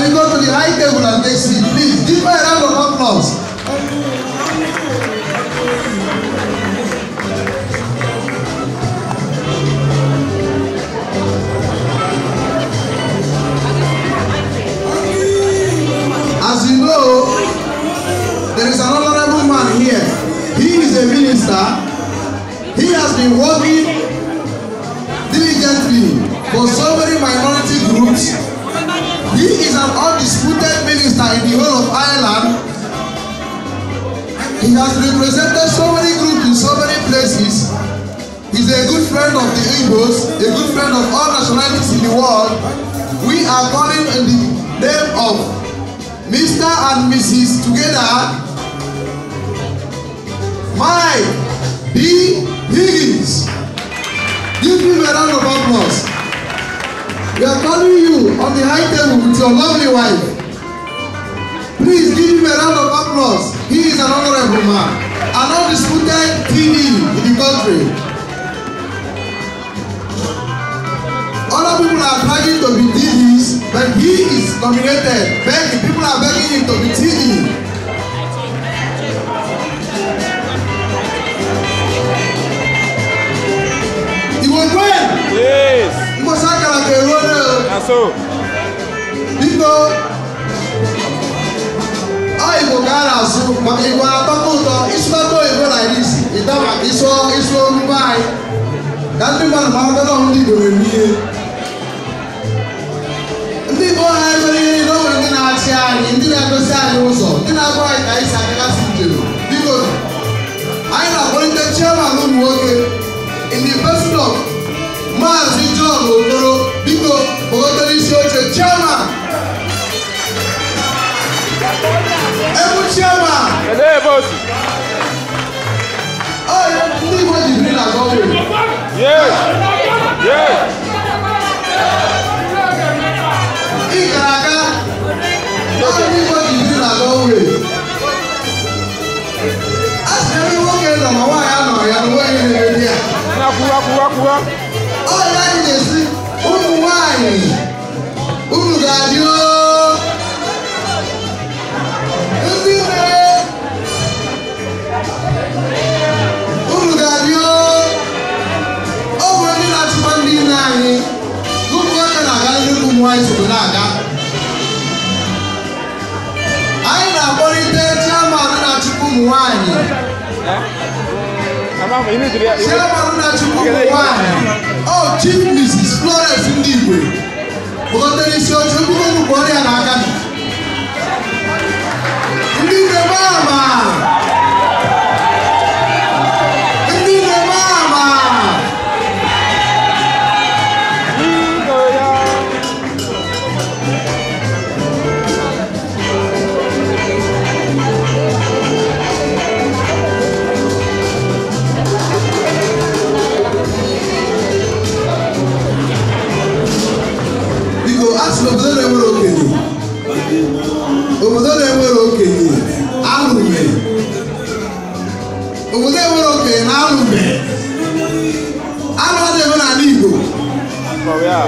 Can we go to the high table and take seat? Please give her a round of applause. As you know, there is an honorable man here. He is a minister. He has been working diligently for so many minority groups. He is an undisputed minister in the whole of Ireland. He has represented so many groups in so many places. He's a good friend of the Igbos, a good friend of all nationalities in the world. We are calling in the name of Mr. and Mrs. together, Mike B. Higgins. Give him a round of applause. We are calling you on the high table with your lovely wife. Please give him a round of applause. He is an honorable man, an undisputed TD in the country. Other people are trying to be TDs, but he is nominated. Begging, people are begging him to be TD. Yes. So. Because I go gara so, but you are talking to it's not going like this. It's not it's so Dubai. That people are not only doing me. People are very low in our chair. In the other also. Then I go I say because I am going to chairman who work in the person of Mazi John Okoro because Bogotari Shoche chairman. Every chairman. Oh, you what you bring as always. Yes. Yes. Ikaraka. Oh, you what you bring as always. Ask everyone get on my way. I know where you are. Oh, that is it. Why? Who got you? Who got you? Oh, we're not spending money. Look what I got you to wise to Naga. I am going to tell my not to come wine. Oh, Chief Mrs. Florence Ndigwe. Because there is your trouble to body and Agami. Ndigwe Mama. Ndigwe Mama. Ask the brother ever okay. Over there ever okay. Alume. Over there ever okay. Alume. Alume ever anigo.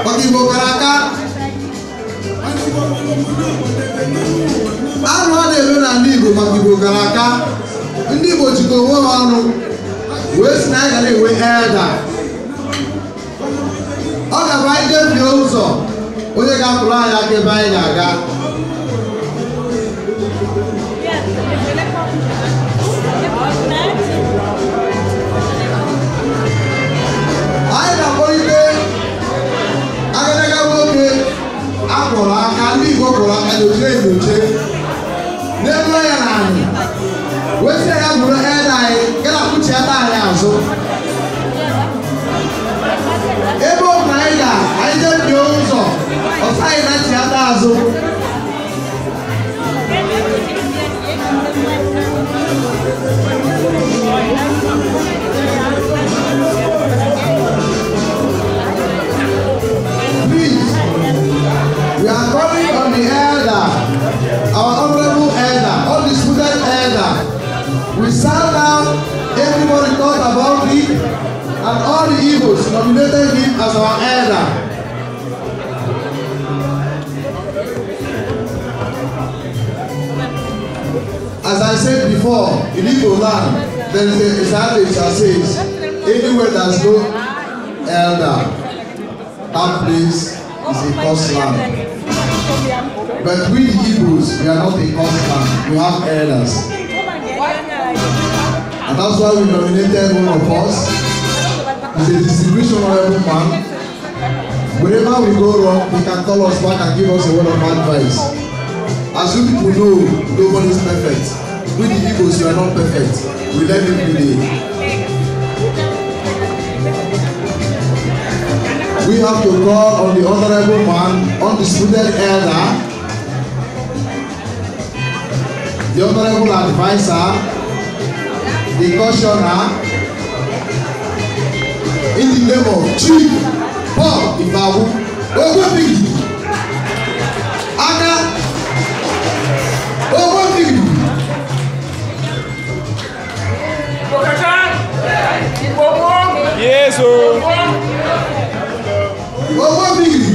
Pakibo karaka. Alume ever anigo. Pakibo karaka. Ndibo chiko wo anu. West Nigeria we elder. Oga by them also. Onye ga-apụrụ anyị aka ebe anyị ga-aga. Anyị ga-akpọlite agadaga nwoke akpọrọ aka ndị Igbo kpọrọ aka n'oche n'elu anya na anyị wee ya bụrụ ede anyị gara kwuchiata anyị azụ. Ebe ọ bụla anyị ga-anyị jebie ụzọ ọsọ anyị na-echiata azụ. Please, we are calling on the elder, our honorable elder, undisputed elder. We sat down, everybody thought about it, and all the Igbos nominated him as our elder. As I said before, in Igbo land, there is a adage that says, anywhere there's no elder, that place is a cursed land. But we the Igbos, we are not a cursed land. We have elders. And that's why we nominated one of us. He's a distinguished honorable man. Wherever we go wrong, he can call us back and give us a word of advice. As you people know, nobody is perfect. We the Igbos, we are not perfect. We learn every day. We have to call on the honorable man, undisputed elder, the honorable advisor, the cautioner, in the name of Chief Paul Ibawu Ogbonbigi Aka Ogbonbigi. Yes, oh. Ogbonbigi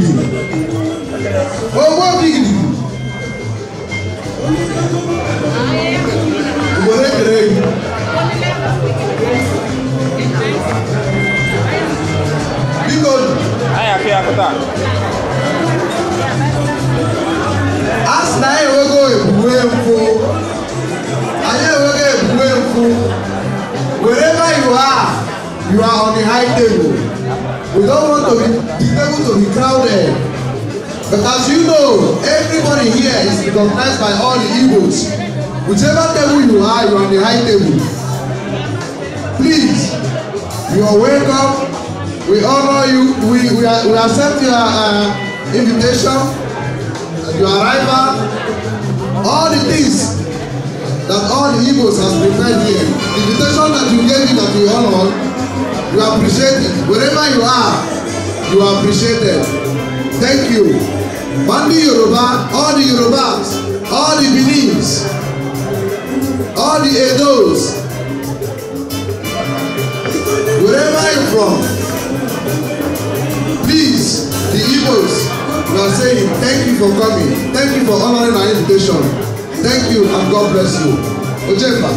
as na ewego ebuwe mfu, anyị ewego ebuwe mfu. Wherever you are on the high table. We don't want the table to be crowded. But as you know, everybody here is recognized by all the Igbos. Whichever table you are on the high table. Please, you are welcome. We honor you. We accept your invitation, your arrival, all the things that all the Igbos has prepared here. The invitation that you gave me that we honor, you appreciate it. Wherever you are appreciated. Thank you. Bandi Yoruba, all the Yorubas, all the Benins, all the Edos, wherever you're from, please, the Igbos, we are saying thank you for coming. Thank you for honoring our invitation. Thank you and God bless you. Ojemba.